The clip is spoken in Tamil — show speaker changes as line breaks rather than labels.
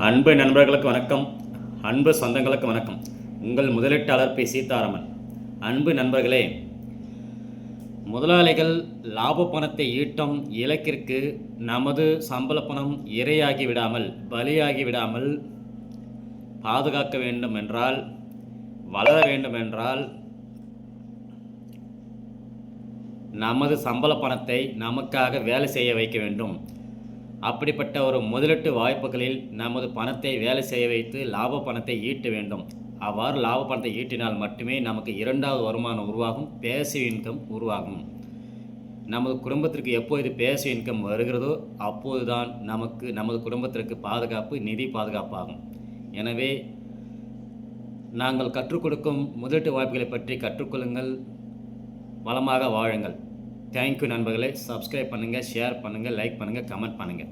அன்பு நண்பர்களுக்கு வணக்கம். அன்பு சொந்தங்களுக்கு வணக்கம். உங்கள் முதலீட்டாளர் பி சீதாராமன். அன்பு நண்பர்களே, முதலாளிகள் லாப பணத்தை ஈட்டும் இலக்கிற்கு நமது சம்பள பணம் இரையாகி விடாமல், பலியாகி விடாமல் பாதுகாக்க வேண்டும் என்றால், வளர வேண்டும் என்றால், நமது சம்பள பணத்தை நமக்காக வேலை செய்ய வைக்க வேண்டும். அப்படிப்பட்ட ஒரு முதலீட்டு வாய்ப்புகளில் நமது பணத்தை வேலை செய்ய வைத்து லாப பணத்தை ஈட்ட வேண்டும். அவ்வாறு லாப பணத்தை ஈட்டினால் மட்டுமே நமக்கு இரண்டாவது வருமானம் உருவாகும், பேசிவ் இன்கம் உருவாகும். நமது குடும்பத்திற்கு எப்போது பேசிவ் இன்கம் வருகிறதோ அப்போதுதான் நமது குடும்பத்திற்கு பாதுகாப்பு, நிதி பாதுகாப்பாகும். எனவே நாங்கள் கற்றுக் கொடுக்கும் முதலீட்டு வாய்ப்புகளை பற்றி கற்றுக்கொள்ளுங்கள், வளமாக வாழுங்கள். தேங்க்யூ நண்பர்களே. சப்ஸ்கிரைப் பண்ணுங்கள், ஷேர் பண்ணுங்கள், லைக் பண்ணுங்கள், கமெண்ட் பண்ணுங்கள்.